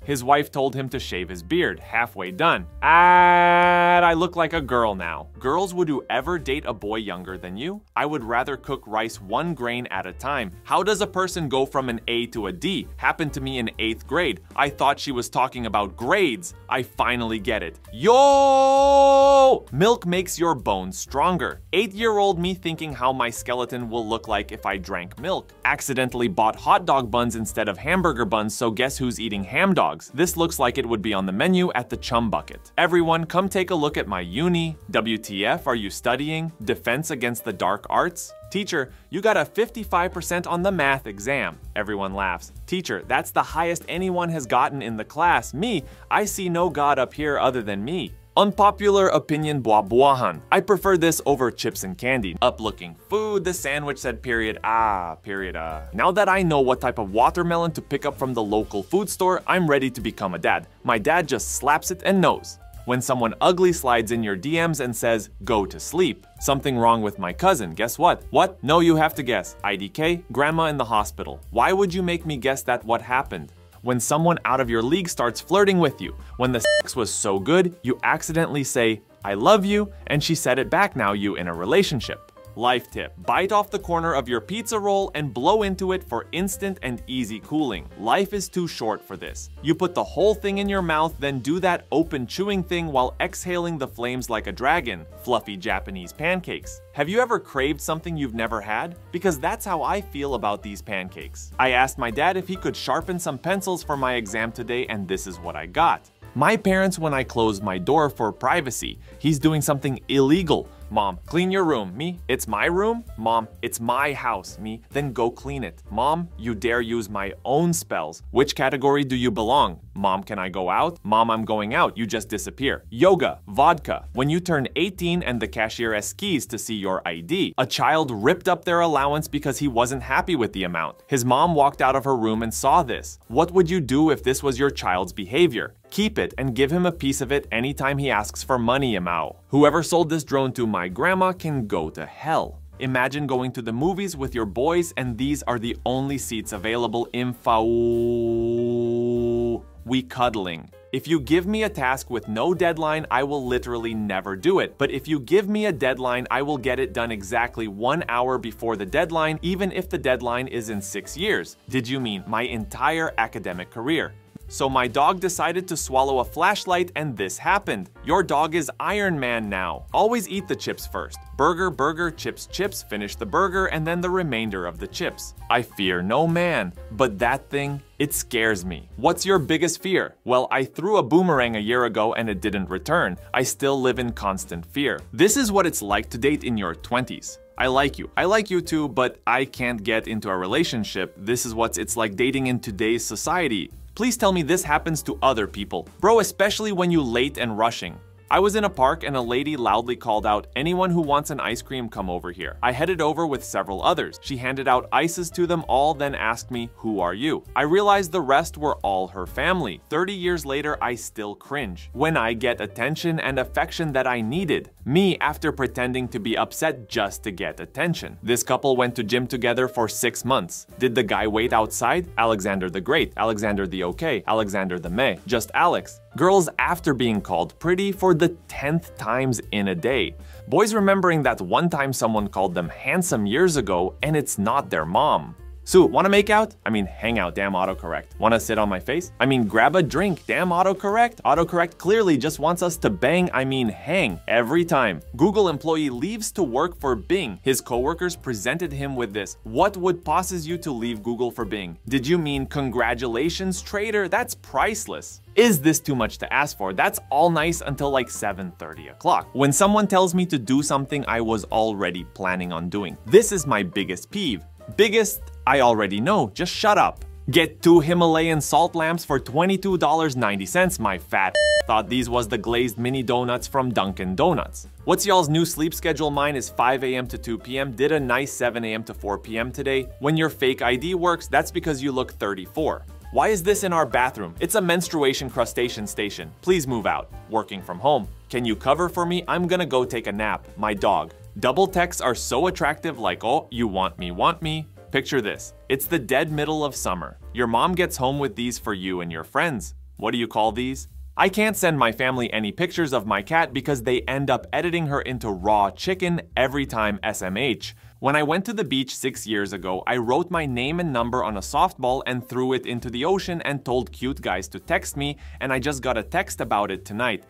His wife told him to shave his beard. Halfway done. And I look like a girl now. Girls, would you ever date a boy younger than you? I would rather cook rice one grain at a time. How does a person go from an A to a D? Happened to me in 8th grade. I thought she was talking about grades. I finally get it. Yo! Milk makes your bones stronger. 8-year-old me thinking how my skeleton will look like if I drank milk. Accidentally bought hot dog buns instead of hamburger buns, so guess who's eating ham dogs? This looks like it would be on the menu at the Chum Bucket. Everyone, come take a look at my uni. WTF, are you studying? Defense against the dark arts? Teacher, you got a 55% on the math exam. Everyone laughs. Teacher, that's the highest anyone has gotten in the class. Me, I see no god up here other than me. Unpopular opinion, buah-buahan. I prefer this over chips and candy. Up-looking food, the sandwich said period. Now that I know what type of watermelon to pick up from the local food store, I'm ready to become a dad. My dad just slaps it and knows. When someone ugly slides in your DMs and says, go to sleep. Something wrong with my cousin, guess what? What? No, you have to guess. IDK, grandma in the hospital. Why would you make me guess that what happened? When someone out of your league starts flirting with you. When the sex was so good, you accidentally say, I love you, and she said it back, now you in a relationship. Life tip, bite off the corner of your pizza roll and blow into it for instant and easy cooling. Life is too short for this. You put the whole thing in your mouth, then do that open chewing thing while exhaling the flames like a dragon. Fluffy Japanese pancakes. Have you ever craved something you've never had? Because that's how I feel about these pancakes. I asked my dad if he could sharpen some pencils for my exam today, and this is what I got. My parents when I closed my door for privacy. He's doing something illegal. Mom, clean your room. Me, it's my room. Mom, it's my house. Me, then go clean it. Mom, you dare use my own spells. Which category do you belong? Mom, can I go out? Mom, I'm going out. You just disappear. Yoga, vodka. When you turn 18 and the cashier skis to see your ID. A child ripped up their allowance because he wasn't happy with the amount. His mom walked out of her room and saw this. What would you do if this was your child's behavior? Keep it and give him a piece of it anytime he asks for money, Amao. Whoever sold this drone to my grandma can go to hell. Imagine going to the movies with your boys and these are the only seats available. We cuddling. If you give me a task with no deadline, I will literally never do it. But if you give me a deadline, I will get it done exactly 1 hour before the deadline, even if the deadline is in 6 years. Did you mean my entire academic career? So my dog decided to swallow a flashlight and this happened. Your dog is Iron Man now. Always eat the chips first. Burger, burger, chips, chips, finish the burger and then the remainder of the chips. I fear no man, but that thing, it scares me. What's your biggest fear? Well, I threw a boomerang a year ago and it didn't return. I still live in constant fear. This is what it's like to date in your 20s. I like you too, but I can't get into a relationship. This is what it's like dating in today's society. Please tell me this happens to other people. Bro, especially when you late and rushing. I was in a park and a lady loudly called out, anyone who wants an ice cream come over here. I headed over with several others. She handed out ices to them all, then asked me, who are you? I realized the rest were all her family. 30 years later, I still cringe. When I get attention and affection that I needed. Me after pretending to be upset just to get attention. This couple went to gym together for 6 months. Did the guy wait outside? Alexander the Great, Alexander the Okay, Alexander the May, just Alex. Girls after being called pretty for the 10th times in a day. Boys remembering that one time someone called them handsome years ago and it's not their mom. So, wanna make out? I mean, hang out, damn autocorrect. Wanna sit on my face? I mean, grab a drink, damn autocorrect. Autocorrect clearly just wants us to bang, I mean hang, every time. Google employee leaves to work for Bing. His coworkers presented him with this. What would possess you to leave Google for Bing? Did you mean congratulations, trader? That's priceless. Is this too much to ask for? That's all nice until like 7:30 o'clock. When someone tells me to do something I was already planning on doing. This is my biggest peeve. Biggest, I already know, just shut up. Get 2 Himalayan salt lamps for $22.90, my fat thought these was the glazed mini donuts from Dunkin' Donuts. What's y'all's new sleep schedule? Mine is 5 a.m. to 2 p.m. Did a nice 7 a.m. to 4 p.m. today. When your fake ID works, that's because you look 34. Why is this in our bathroom? It's a menstruation crustacean station. Please move out. Working from home. Can you cover for me? I'm gonna go take a nap. My dog. Double texts are so attractive, like, oh, you want me. Picture this. It's the dead middle of summer. Your mom gets home with these for you and your friends. What do you call these? I can't send my family any pictures of my cat because they end up editing her into raw chicken every time SMH. When I went to the beach 6 years ago, I wrote my name and number on a softball and threw it into the ocean and told cute guys to text me, and I just got a text about it tonight.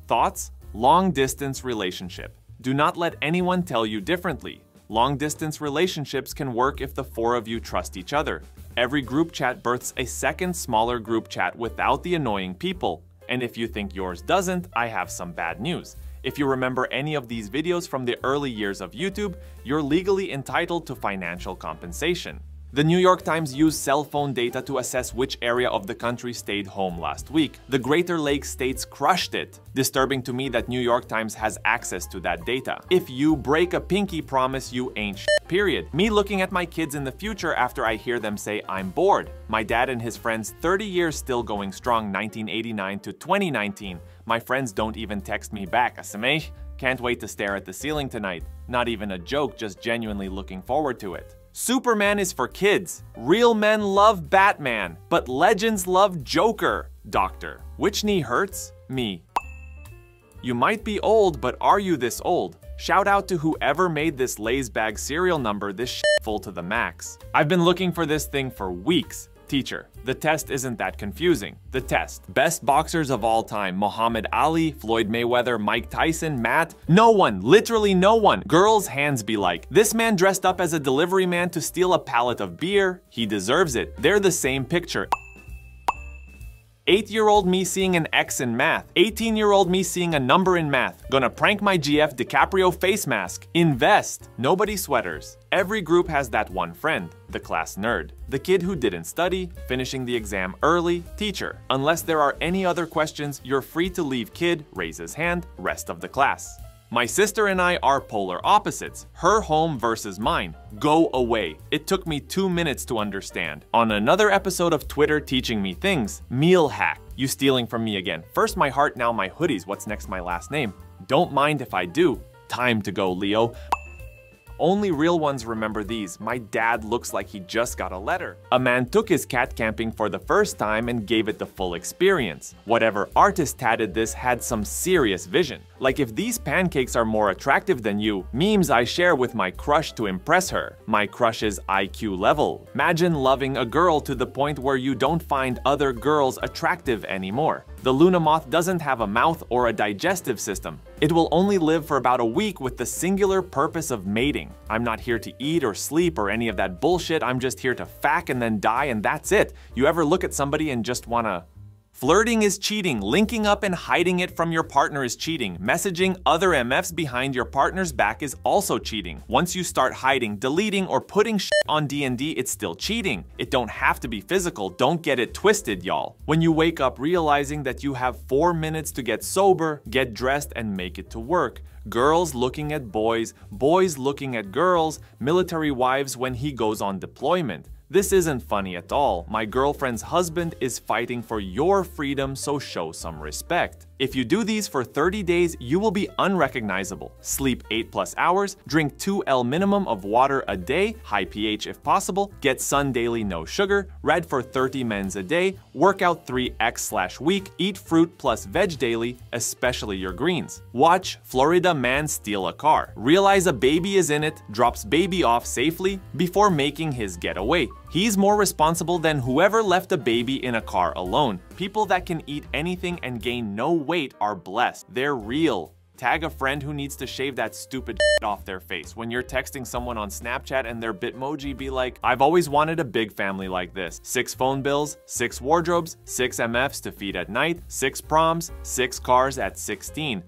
Thoughts? Long-distance relationship. Do not let anyone tell you differently. Long-distance relationships can work if the four of you trust each other. Every group chat births a second smaller group chat without the annoying people. And if you think yours doesn't, I have some bad news. If you remember any of these videos from the early years of YouTube, you're legally entitled to financial compensation. The New York Times used cell phone data to assess which area of the country stayed home last week. The Greater Lakes states crushed it. Disturbing to me that New York Times has access to that data. If you break a pinky promise, you ain't shit, period. Me looking at my kids in the future after I hear them say, I'm bored. My dad and his friends 30 years still going strong 1989 to 2019. My friends don't even text me back. Asameh? Can't wait to stare at the ceiling tonight. Not even a joke, just genuinely looking forward to it. Superman is for kids. Real men love Batman, but legends love Joker. Doctor. Which knee hurts? Me. You might be old, but are you this old? Shout out to whoever made this Lay's bag serial number this shit full to the max. I've been looking for this thing for weeks. Teacher, the test isn't that confusing. The test. Best boxers of all time. Muhammad Ali, Floyd Mayweather, Mike Tyson, Matt. No one, literally no one. Girls' hands be like. This man dressed up as a delivery man to steal a pallet of beer. He deserves it. They're the same picture. 8-year-old me seeing an X in math. 18-year-old me seeing a number in math. Gonna prank my GF DiCaprio face mask. Invest. Nobody sweaters. Every group has that one friend, the class nerd. The kid who didn't study, finishing the exam early, teacher. Unless there are any other questions, you're free to leave kid, raise his hand, rest of the class. My sister and I are polar opposites. Her home versus mine. Go away. It took me 2 minutes to understand. On another episode of Twitter teaching me things, meal hack. You stealing from me again. First my heart, now my hoodies. What's next my last name? Don't mind if I do. Time to go, Leo. Only real ones remember these. My dad looks like he just got a letter. A man took his cat camping for the first time and gave it the full experience. Whatever artist tatted this had some serious vision. Like if these pancakes are more attractive than you, memes I share with my crush to impress her. My crush's IQ level. Imagine loving a girl to the point where you don't find other girls attractive anymore. The Luna moth doesn't have a mouth or a digestive system. It will only live for about a week with the singular purpose of mating. I'm not here to eat or sleep or any of that bullshit. I'm just here to fuck and then die, and that's it. You ever look at somebody and just wanna... Flirting is cheating. Linking up and hiding it from your partner is cheating. Messaging other MFs behind your partner's back is also cheating. Once you start hiding, deleting, or putting shit on D&D, it's still cheating. It don't have to be physical. Don't get it twisted, y'all. When you wake up realizing that you have 4 minutes to get sober, get dressed, and make it to work. Girls looking at boys, boys looking at girls, military wives when he goes on deployment. This isn't funny at all. My girlfriend's husband is fighting for your freedom, so show some respect. If you do these for 30 days, you will be unrecognizable. Sleep 8+ hours, drink 2L minimum of water a day, high pH if possible, get sun daily, no sugar, read for 30 mens a day, work out 3x/week, eat fruit plus veg daily, especially your greens. Watch Florida man steal a car. Realize a baby is in it, drops baby off safely before making his getaway. He's more responsible than whoever left a baby in a car alone. People that can eat anything and gain no weight are blessed. They're real. Tag a friend who needs to shave that stupid shit off their face. When you're texting someone on Snapchat and their Bitmoji, be like, I've always wanted a big family like this. 6 phone bills, 6 wardrobes, 6 MFs to feed at night, 6 proms, 6 cars at 16.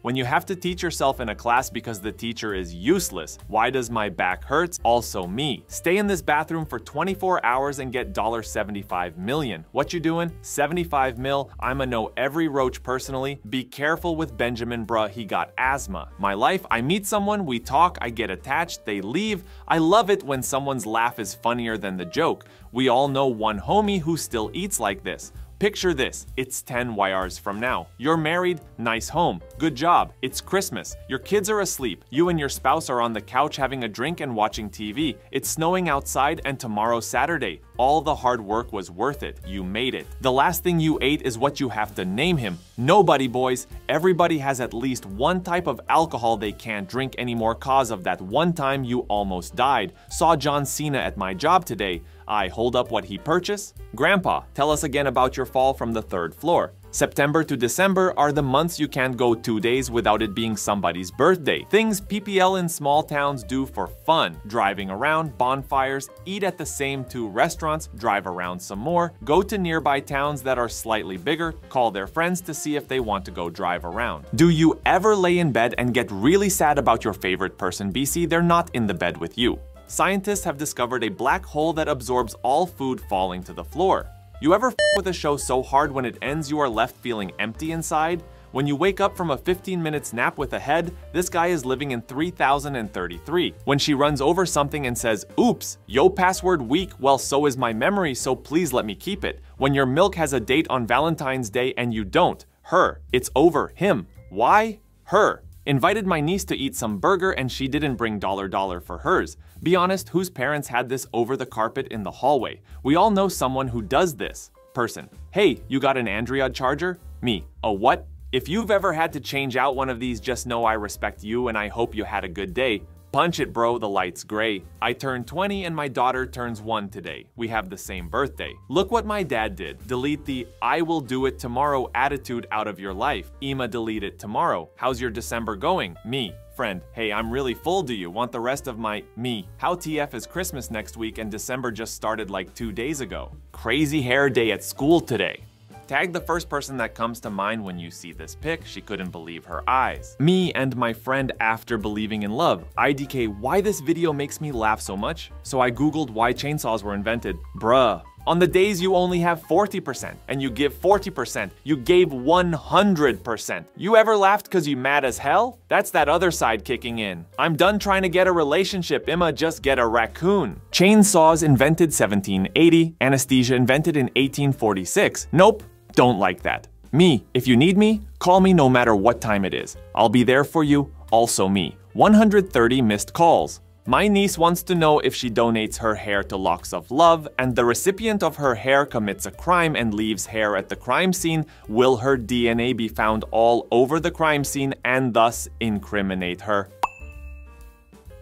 When you have to teach yourself in a class because the teacher is useless, why does my back hurts? Also me. Stay in this bathroom for 24 hours and get $75 million. What you doing? 75 mil. I'ma know every roach personally. Be careful with Benjamin, bruh, he got asthma. My life, I meet someone, we talk, I get attached, they leave. I love it when someone's laugh is funnier than the joke. We all know one homie who still eats like this. Picture this, it's 10 YRs from now. You're married, nice home, good job, it's Christmas, your kids are asleep, you and your spouse are on the couch having a drink and watching TV, it's snowing outside and tomorrow's Saturday. All the hard work was worth it, you made it. The last thing you ate is what you have to name him. Nobody, boys. Everybody has at least one type of alcohol they can't drink anymore cause of that one time you almost died. Saw John Cena at my job today. I hold up what he purchased. Grandpa, tell us again about your fall from the 3rd floor. September to December are the months you can't go 2 days without it being somebody's birthday. Things PPL in small towns do for fun. Driving around, bonfires, eat at the same 2 restaurants, drive around some more, go to nearby towns that are slightly bigger, call their friends to see if they want to go drive around. Do you ever lay in bed and get really sad about your favorite person BC they're not in the bed with you? Scientists have discovered a black hole that absorbs all food falling to the floor. You ever with a show so hard when it ends you are left feeling empty inside? When you wake up from a 15-minute nap with a head, this guy is living in 3033. When she runs over something and says, oops, yo password weak, well so is my memory so please let me keep it. When your milk has a date on Valentine's Day and you don't. Her. It's over. Him. Why? Her. Invited my niece to eat some burger and she didn't bring $$ for hers. Be honest, whose parents had this over the carpet in the hallway? We all know someone who does this. Person. Hey, you got an Android charger? Me. A what? If you've ever had to change out one of these, just know I respect you and I hope you had a good day. Punch it, bro, the light's gray. I turned 20 and my daughter turns 1 today. We have the same birthday. Look what my dad did. Delete the I will do it tomorrow attitude out of your life. Ima, delete it tomorrow. How's your December going? Me. Friend, hey, I'm really full, do you want the rest of my me? How TF is Christmas next week and December just started like 2 days ago. Crazy hair day at school today. Tag the first person that comes to mind when you see this pic. She couldn't believe her eyes. Me and my friend after believing in love. IDK, why this video makes me laugh so much? So I googled why chainsaws were invented. Bruh. On the days you only have 40% and you give 40%, you gave 100%. You ever laughed cause you mad as hell? That's that other side kicking in. I'm done trying to get a relationship, Emma, just get a raccoon. Chainsaws invented 1780, anesthesia invented in 1846. Nope, don't like that. Me, if you need me, call me no matter what time it is. I'll be there for you, also me. 130 missed calls. My niece wants to know if she donates her hair to Locks of Love and the recipient of her hair commits a crime and leaves hair at the crime scene, will her DNA be found all over the crime scene and thus incriminate her?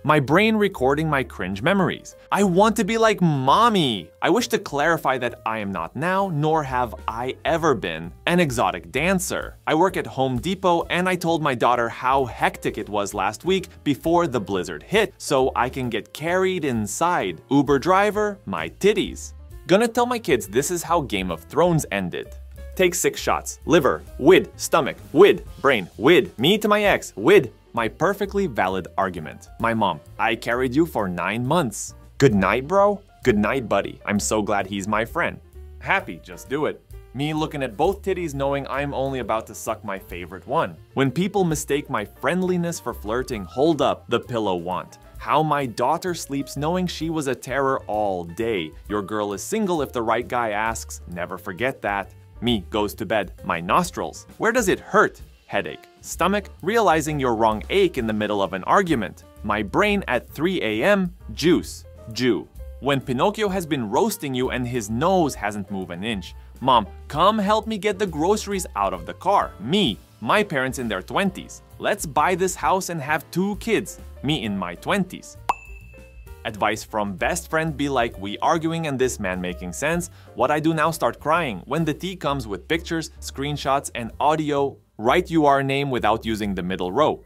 My brain recording my cringe memories. I want to be like mommy. I wish to clarify that I am not now, nor have I ever been, an exotic dancer. I work at Home Depot and I told my daughter how hectic it was last week before the blizzard hit, so I can get carried inside. Uber driver, my titties. Gonna tell my kids this is how Game of Thrones ended. Take 6 shots. Liver, wid, stomach, wid, brain, wid, me to my ex, wid. My perfectly valid argument. My mom, I carried you for 9 months. Good night, bro. Good night, buddy. I'm so glad he's my friend. Happy, just do it. Me looking at both titties knowing I'm only about to suck my favorite one. When people mistake my friendliness for flirting, hold up, the pillow want. How my daughter sleeps knowing she was a terror all day. Your girl is single if the right guy asks. Never forget that. Me goes to bed. My nostrils. Where does it hurt? Headache. Stomach, realizing your wrong ache in the middle of an argument. My brain at 3 a.m. Juice. Jew. When Pinocchio has been roasting you and his nose hasn't moved an inch. Mom, come help me get the groceries out of the car. Me. My parents in their 20s. Let's buy this house and have 2 kids. Me in my 20s. Advice from best friend be like we arguing and this man making sense. What I do now start crying. When the tea comes with pictures, screenshots, and audio, write your name without using the middle row.